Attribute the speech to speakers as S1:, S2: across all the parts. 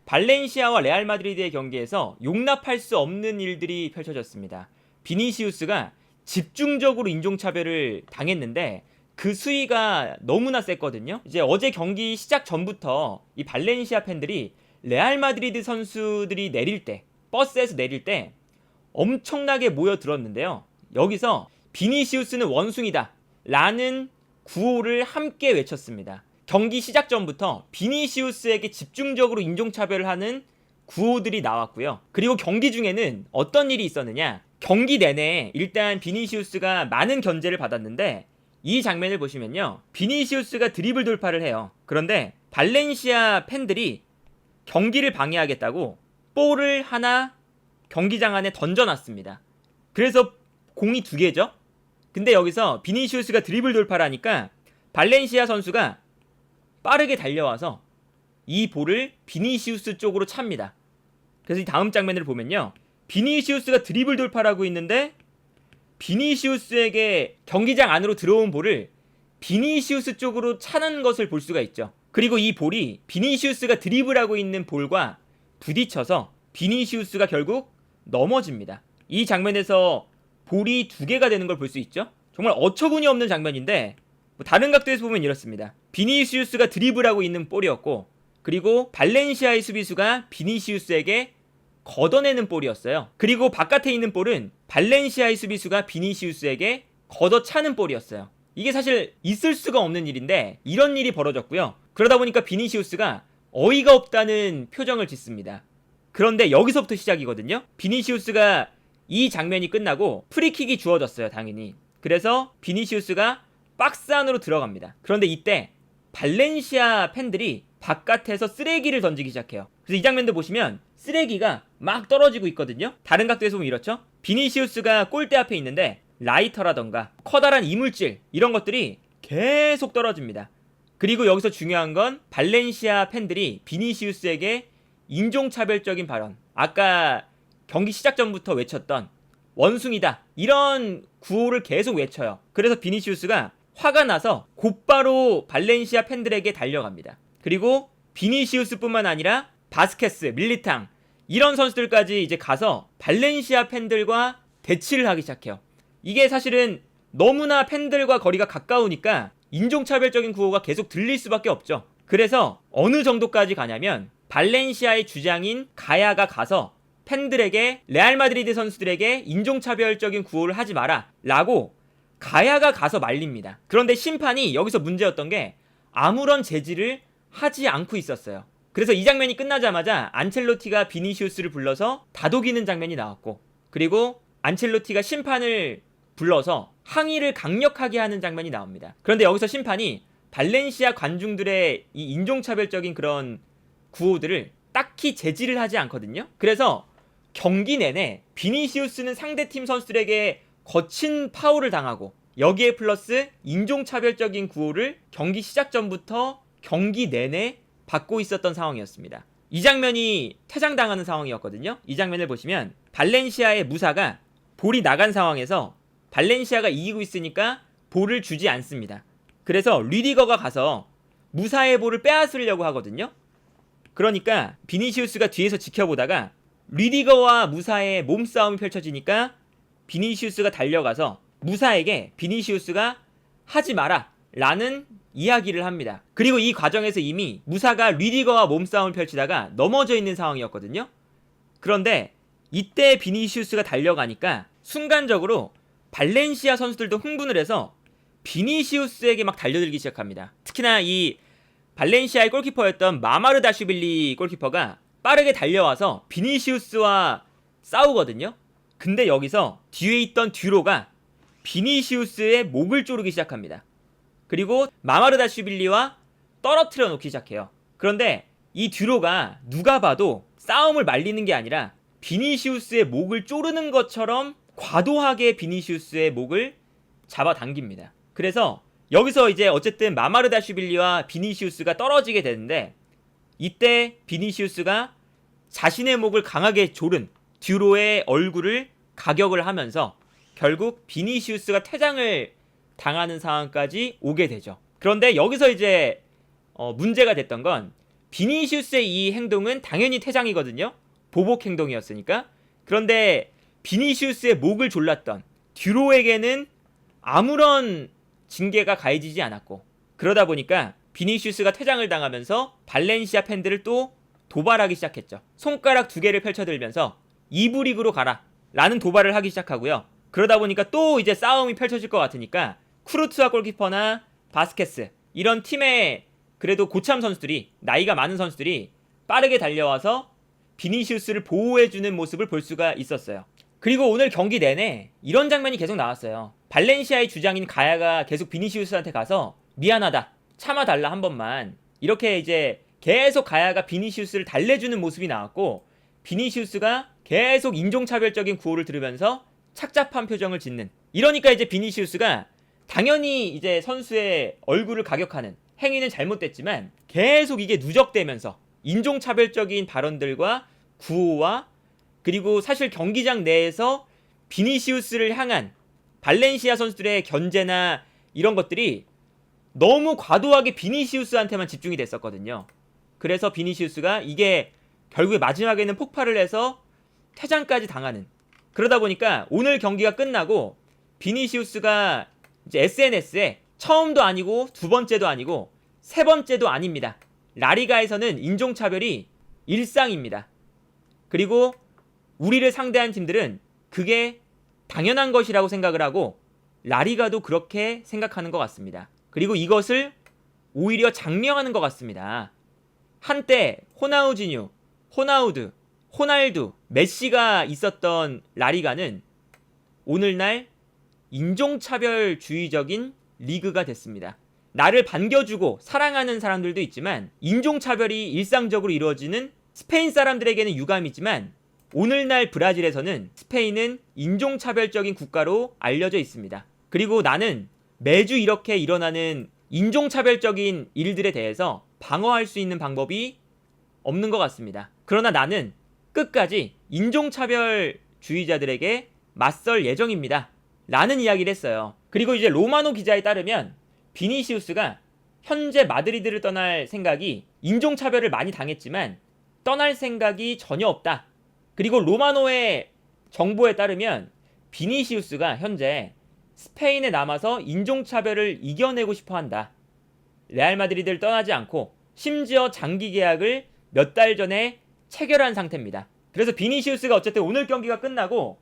S1: 발렌시아와 레알 마드리드의 경기에서 용납할 수 없는 일들이 펼쳐졌습니다. 비니시우스가 집중적으로 인종차별을 당했는데 그 수위가 너무나 셌거든요. 이제 어제 경기 시작 전부터 이 발렌시아 팬들이 레알 마드리드 선수들이 내릴 때, 버스에서 내릴 때 엄청나게 모여들었는데요. 여기서 비니시우스는 원숭이다 라는 구호를 함께 외쳤습니다. 경기 시작 전부터 비니시우스에게 집중적으로 인종차별을 하는 구호들이 나왔고요. 그리고 경기 중에는 어떤 일이 있었느냐, 경기 내내 일단 비니시우스가 많은 견제를 받았는데 이 장면을 보시면요, 비니시우스가 드리블 돌파를 해요. 그런데 발렌시아 팬들이 경기를 방해하겠다고 볼을 하나 경기장 안에 던져놨습니다. 그래서 공이 2개죠. 근데 여기서 비니시우스가 드리블 돌파를 하니까 발렌시아 선수가 빠르게 달려와서 이 볼을 비니시우스 쪽으로 찹니다. 그래서 이 다음 장면을 보면요, 비니시우스가 드리블 돌파를 하고 있는데 비니시우스에게 경기장 안으로 들어온 볼을 비니시우스 쪽으로 차는 것을 볼 수가 있죠. 그리고 이 볼이 비니시우스가 드리블하고 있는 볼과 부딪혀서 비니시우스가 결국 넘어집니다. 이 장면에서 볼이 2개가 되는 걸 볼 수 있죠. 정말 어처구니 없는 장면인데 다른 각도에서 보면 이렇습니다. 비니시우스가 드리블하고 있는 볼이었고, 그리고 발렌시아의 수비수가 비니시우스에게 걷어내는 볼이었어요. 그리고 바깥에 있는 볼은 발렌시아의 수비수가 비니시우스에게 걷어차는 볼이었어요. 이게 사실 있을 수가 없는 일인데 이런 일이 벌어졌고요. 그러다 보니까 비니시우스가 어이가 없다는 표정을 짓습니다. 그런데 여기서부터 시작이거든요. 비니시우스가 이 장면이 끝나고 프리킥이 주어졌어요, 당연히. 그래서 비니시우스가 박스 안으로 들어갑니다. 그런데 이때 발렌시아 팬들이 바깥에서 쓰레기를 던지기 시작해요. 그래서 이 장면도 보시면 쓰레기가 막 떨어지고 있거든요. 다른 각도에서 보면 이렇죠. 비니시우스가 골대 앞에 있는데 라이터라던가 커다란 이물질, 이런 것들이 계속 떨어집니다. 그리고 여기서 중요한 건 발렌시아 팬들이 비니시우스에게 인종차별적인 발언, 아까 경기 시작 전부터 외쳤던 원숭이다, 이런 구호를 계속 외쳐요. 그래서 비니시우스가 화가 나서 곧바로 발렌시아 팬들에게 달려갑니다. 그리고 비니시우스뿐만 아니라 바스케스, 밀리탕, 이런 선수들까지 이제 가서 발렌시아 팬들과 대치를 하기 시작해요. 이게 사실은 너무나 팬들과 거리가 가까우니까 인종차별적인 구호가 계속 들릴 수밖에 없죠. 그래서 어느 정도까지 가냐면 발렌시아의 주장인 가야가 가서 팬들에게, 레알 마드리드 선수들에게 인종차별적인 구호를 하지 마라 라고 가야가 가서 말립니다. 그런데 심판이 여기서 문제였던 게 아무런 제지를 하지 않고 있었어요. 그래서 이 장면이 끝나자마자 안첼로티가 비니시우스를 불러서 다독이는 장면이 나왔고, 그리고 안첼로티가 심판을 불러서 항의를 강력하게 하는 장면이 나옵니다. 그런데 여기서 심판이 발렌시아 관중들의 이 인종차별적인 그런 구호들을 딱히 제지를 하지 않거든요. 그래서 경기 내내 비니시우스는 상대팀 선수들에게 거친 파울을 당하고, 여기에 플러스 인종차별적인 구호를 경기 시작 전부터 경기 내내 받고 있었던 상황이었습니다. 이 장면이 퇴장당하는 상황이었거든요. 이 장면을 보시면 발렌시아의 무사가 볼이 나간 상황에서 발렌시아가 이기고 있으니까 볼을 주지 않습니다. 그래서 리디거가 가서 무사의 볼을 빼앗으려고 하거든요. 그러니까 비니시우스가 뒤에서 지켜보다가 리디거와 무사의 몸싸움이 펼쳐지니까 비니시우스가 달려가서 무사에게 비니시우스가 하지 마라 라는 이야기를 합니다. 그리고 이 과정에서 이미 무사가 리디거와 몸싸움을 펼치다가 넘어져 있는 상황이었거든요. 그런데 이때 비니시우스가 달려가니까 순간적으로 발렌시아 선수들도 흥분을 해서 비니시우스에게 막 달려들기 시작합니다. 특히나 이 발렌시아의 골키퍼였던 마마르다슈빌리 골키퍼가 빠르게 달려와서 비니시우스와 싸우거든요. 근데 여기서 뒤에 있던 듀로가 비니시우스의 목을 조르기 시작합니다. 그리고 마마르다슈빌리와 떨어뜨려 놓기 시작해요. 그런데 이 듀로가 누가 봐도 싸움을 말리는 게 아니라 비니시우스의 목을 조르는 것처럼 과도하게 비니시우스의 목을 잡아당깁니다. 그래서 여기서 이제 어쨌든 마마르다슈빌리와 비니시우스가 떨어지게 되는데, 이때 비니시우스가 자신의 목을 강하게 조른 듀로의 얼굴을 가격을 하면서 결국 비니시우스가 퇴장을 당하는 상황까지 오게 되죠. 그런데 여기서 이제 문제가 됐던 건 비니시우스의 이 행동은 당연히 퇴장이거든요. 보복 행동이었으니까. 그런데 비니시우스의 목을 졸랐던 듀로에게는 아무런 징계가 가해지지 않았고, 그러다 보니까 비니시우스가 퇴장을 당하면서 발렌시아 팬들을 또 도발하기 시작했죠. 손가락 2개를 펼쳐들면서 2부 리그로 가라 라는 도발을 하기 시작하고요. 그러다 보니까 또 이제 싸움이 펼쳐질 것 같으니까 쿠르투아 골키퍼나 바스케스, 이런 팀의 그래도 고참 선수들이, 나이가 많은 선수들이 빠르게 달려와서 비니시우스를 보호해주는 모습을 볼 수가 있었어요. 그리고 오늘 경기 내내 이런 장면이 계속 나왔어요. 발렌시아의 주장인 가야가 계속 비니시우스한테 가서 미안하다, 참아달라 한 번만, 이렇게 이제 계속 가야가 비니시우스를 달래주는 모습이 나왔고, 비니시우스가 계속 인종차별적인 구호를 들으면서 착잡한 표정을 짓는, 이러니까 이제 비니시우스가 당연히 이제 선수의 얼굴을 가격하는 행위는 잘못됐지만 계속 이게 누적되면서 인종차별적인 발언들과 구호와, 그리고 사실 경기장 내에서 비니시우스를 향한 발렌시아 선수들의 견제나 이런 것들이 너무 과도하게 비니시우스한테만 집중이 됐었거든요. 그래서 비니시우스가 이게 결국에 마지막에는 폭발을 해서 퇴장까지 당하는, 그러다 보니까 오늘 경기가 끝나고 비니시우스가 이제 SNS에 처음도 아니고 2번째도 아니고 3번째도 아닙니다, 라리가에서는 인종차별이 일상입니다. 그리고 우리를 상대한 팀들은 그게 당연한 것이라고 생각을 하고 라리가도 그렇게 생각하는 것 같습니다. 그리고 이것을 오히려 장려하는 것 같습니다. 한때 호나우지뉴, 호나우드, 호날두, 메시가 있었던 라리가는 오늘날 인종차별주의적인 리그가 됐습니다. 나를 반겨주고 사랑하는 사람들도 있지만 인종차별이 일상적으로 이루어지는 스페인 사람들에게는 유감이지만 오늘날 브라질에서는 스페인은 인종차별적인 국가로 알려져 있습니다. 그리고 나는 매주 이렇게 일어나는 인종차별적인 일들에 대해서 방어할 수 있는 방법이 없는 것 같습니다. 그러나 나는 끝까지 인종차별주의자들에게 맞설 예정입니다 라는 이야기를 했어요. 그리고 이제 로마노 기자에 따르면 비니시우스가 현재 마드리드를 떠날 생각이, 인종차별을 많이 당했지만 떠날 생각이 전혀 없다. 그리고 로마노의 정보에 따르면 비니시우스가 현재 스페인에 남아서 인종차별을 이겨내고 싶어한다. 레알 마드리드를 떠나지 않고 심지어 장기 계약을 몇 달 전에 체결한 상태입니다. 그래서 비니시우스가 어쨌든 오늘 경기가 끝나고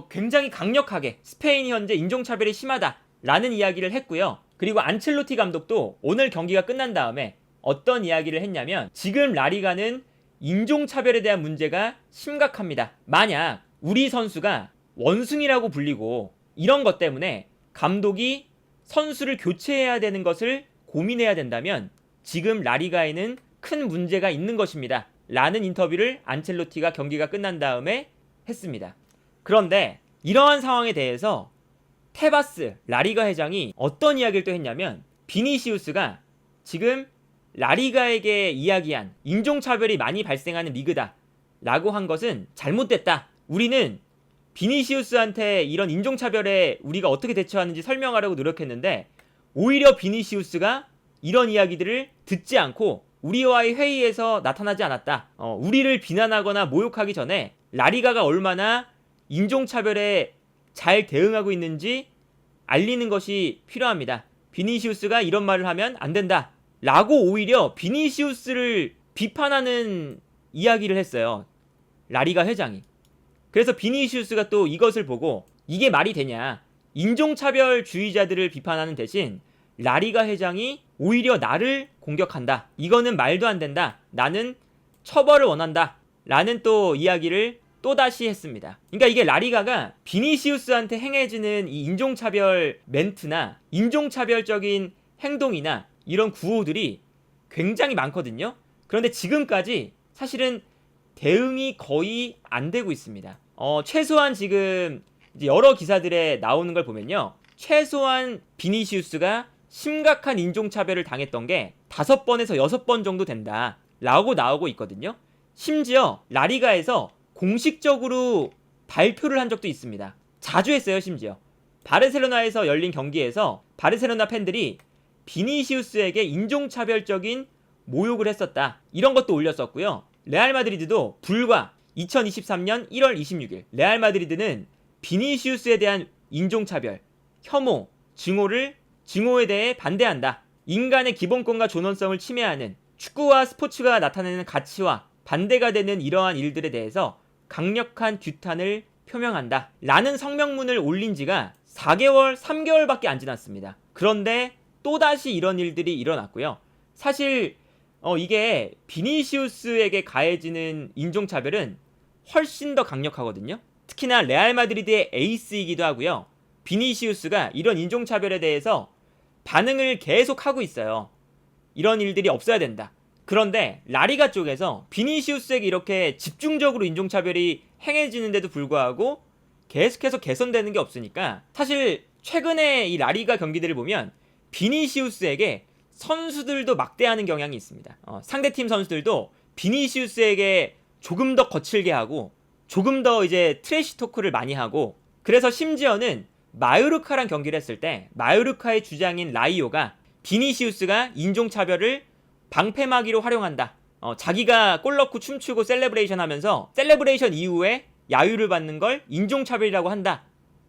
S1: 굉장히 강력하게 스페인이 현재 인종차별이 심하다라는 이야기를 했고요. 그리고 안첼로티 감독도 오늘 경기가 끝난 다음에 어떤 이야기를 했냐면, 지금 라리가는 인종차별에 대한 문제가 심각합니다. 만약 우리 선수가 원숭이라고 불리고 이런 것 때문에 감독이 선수를 교체해야 되는 것을 고민해야 된다면 지금 라리가에는 큰 문제가 있는 것입니다 라는 인터뷰를 안첼로티가 경기가 끝난 다음에 했습니다. 그런데 이러한 상황에 대해서 테바스 라리가 회장이 어떤 이야기를 또 했냐면, 비니시우스가 지금 라리가에게 이야기한 인종차별이 많이 발생하는 리그다 라고 한 것은 잘못됐다. 우리는 비니시우스한테 이런 인종차별에 우리가 어떻게 대처하는지 설명하려고 노력했는데 오히려 비니시우스가 이런 이야기들을 듣지 않고 우리와의 회의에서 나타나지 않았다. 우리를 비난하거나 모욕하기 전에 라리가가 얼마나 인종차별에 잘 대응하고 있는지 알리는 것이 필요합니다. 비니시우스가 이런 말을 하면 안 된다 라고 오히려 비니시우스를 비판하는 이야기를 했어요, 라리가 회장이. 그래서 비니시우스가 또 이것을 보고 이게 말이 되냐, 인종차별주의자들을 비판하는 대신 라리가 회장이 오히려 나를 공격한다, 이거는 말도 안 된다, 나는 처벌을 원한다 라는 또 이야기를 또다시 했습니다. 그러니까 이게 라리가가 비니시우스한테 행해지는 이 인종차별 멘트나 인종차별적인 행동이나 이런 구호들이 굉장히 많거든요. 그런데 지금까지 사실은 대응이 거의 안 되고 있습니다. 최소한 지금 이제 여러 기사들에 나오는 걸 보면요, 최소한 비니시우스가 심각한 인종차별을 당했던 게 5번에서 6번 정도 된다 라고 나오고 있거든요. 심지어 라리가에서 공식적으로 발표를 한 적도 있습니다. 자주 했어요. 심지어 바르셀로나에서 열린 경기에서 바르셀로나 팬들이 비니시우스에게 인종차별적인 모욕을 했었다. 이런 것도 올렸었고요. 레알 마드리드도 불과 2023년 1월 26일 레알 마드리드는 비니시우스에 대한 인종차별, 혐오, 증오에 대해 반대한다. 인간의 기본권과 존엄성을 침해하는 축구와 스포츠가 나타내는 가치와 반대가 되는 이러한 일들에 대해서 강력한 규탄을 표명한다. 라는 성명문을 올린 지가 3개월밖에 안 지났습니다. 그런데 또다시 이런 일들이 일어났고요. 사실 이게 비니시우스에게 가해지는 인종차별은 훨씬 더 강력하거든요. 특히나 레알 마드리드의 에이스이기도 하고요. 비니시우스가 이런 인종차별에 대해서 반응을 계속 하고 있어요. 이런 일들이 없어야 된다. 그런데 라리가 쪽에서 비니시우스에게 이렇게 집중적으로 인종차별이 행해지는데도 불구하고 계속해서 개선되는 게 없으니까 사실 최근에 이 라리가 경기들을 보면 비니시우스에게 선수들도 막대하는 경향이 있습니다. 상대팀 선수들도 비니시우스에게 조금 더 거칠게 하고 조금 더 이제 트래시 토크를 많이 하고, 그래서 심지어는 마요르카랑 경기를 했을 때 마요르카의 주장인 라이오가 비니시우스가 인종차별을 방패막이로 활용한다. 자기가 골 넣고 춤추고 셀레브레이션 하면서 셀레브레이션 이후에 야유를 받는 걸 인종차별이라고 한다.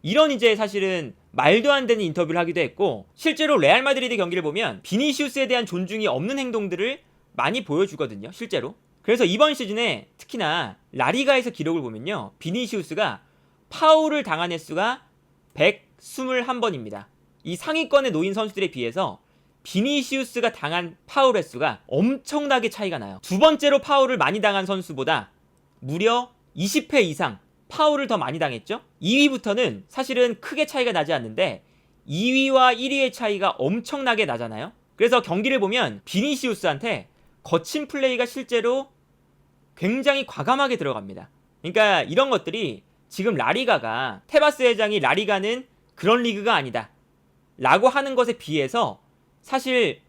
S1: 이런 이제 사실은 말도 안 되는 인터뷰를 하기도 했고, 실제로 레알 마드리드 경기를 보면 비니시우스에 대한 존중이 없는 행동들을 많이 보여주거든요. 실제로. 그래서 이번 시즌에 특히나 라리가에서 기록을 보면요, 비니시우스가 파울을 당한 횟수가 121번입니다. 이 상위권에 놓인 선수들에 비해서 비니시우스가 당한 파울 횟수가 엄청나게 차이가 나요. 두 번째로 파울을 많이 당한 선수보다 무려 20회 이상 파울을 더 많이 당했죠. 2위부터는 사실은 크게 차이가 나지 않는데 2위와 1위의 차이가 엄청나게 나잖아요. 그래서 경기를 보면 비니시우스한테 거친 플레이가 실제로 굉장히 과감하게 들어갑니다. 그러니까 이런 것들이 지금 라리가가, 테바스 회장이 라리가는 그런 리그가 아니다 라고 하는 것에 비해서 사실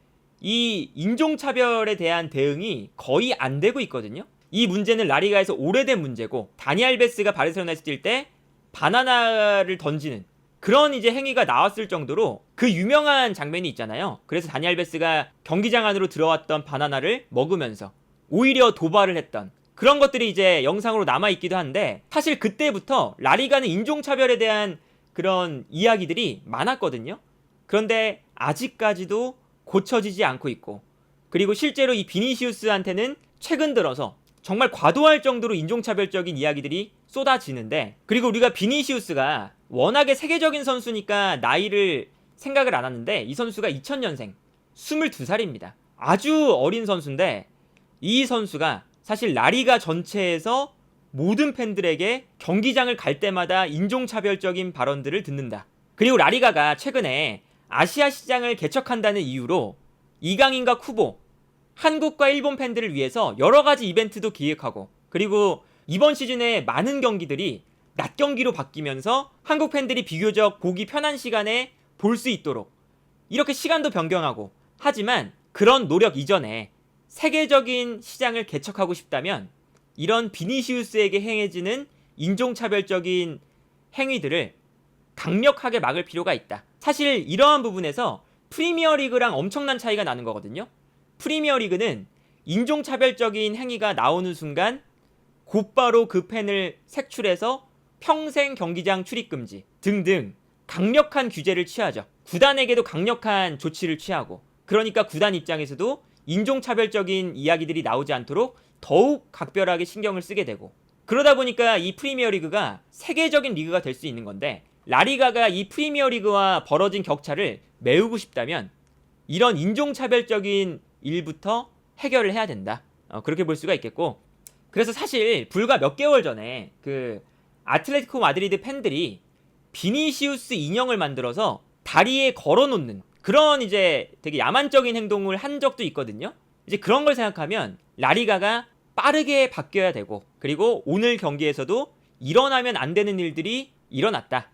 S1: 이 인종차별에 대한 대응이 거의 안 되고 있거든요. 이 문제는 라리가에서 오래된 문제고, 다니 알베스가 바르셀로나에서 뛸 때 바나나를 던지는 그런 이제 행위가 나왔을 정도로 그 유명한 장면이 있잖아요. 그래서 다니 알베스가 경기장 안으로 들어왔던 바나나를 먹으면서 오히려 도발을 했던 그런 것들이 이제 영상으로 남아있기도 한데, 사실 그때부터 라리가는 인종차별에 대한 그런 이야기들이 많았거든요. 그런데 아직까지도 고쳐지지 않고 있고, 그리고 실제로 이 비니시우스한테는 최근 들어서 정말 과도할 정도로 인종차별적인 이야기들이 쏟아지는데, 그리고 우리가 비니시우스가 워낙에 세계적인 선수니까 나이를 생각을 안 하는데 이 선수가 2000년생 22살입니다. 아주 어린 선수인데 이 선수가 사실 라리가 전체에서 모든 팬들에게 경기장을 갈 때마다 인종차별적인 발언들을 듣는다. 그리고 라리가가 최근에 아시아 시장을 개척한다는 이유로 이강인과 쿠보, 한국과 일본 팬들을 위해서 여러가지 이벤트도 기획하고, 그리고 이번 시즌에 많은 경기들이 낮 경기로 바뀌면서 한국 팬들이 비교적 보기 편한 시간에 볼 수 있도록 이렇게 시간도 변경하고, 하지만 그런 노력 이전에 세계적인 시장을 개척하고 싶다면 이런 비니시우스에게 행해지는 인종차별적인 행위들을 강력하게 막을 필요가 있다. 사실 이러한 부분에서 프리미어리그랑 엄청난 차이가 나는 거거든요. 프리미어리그는 인종차별적인 행위가 나오는 순간 곧바로 그 팬을 색출해서 평생 경기장 출입금지 등등 강력한 규제를 취하죠. 구단에게도 강력한 조치를 취하고, 그러니까 구단 입장에서도 인종차별적인 이야기들이 나오지 않도록 더욱 각별하게 신경을 쓰게 되고, 그러다 보니까 이 프리미어리그가 세계적인 리그가 될 수 있는 건데, 라리가가 이 프리미어리그와 벌어진 격차를 메우고 싶다면 이런 인종차별적인 일부터 해결을 해야 된다. 그렇게 볼 수가 있겠고, 그래서 사실 불과 몇 개월 전에 그 아틀레티코 마드리드 팬들이 비니시우스 인형을 만들어서 다리에 걸어놓는 그런 이제 되게 야만적인 행동을 한 적도 있거든요. 이제 그런 걸 생각하면 라리가가 빠르게 바뀌어야 되고, 그리고 오늘 경기에서도 일어나면 안 되는 일들이 일어났다.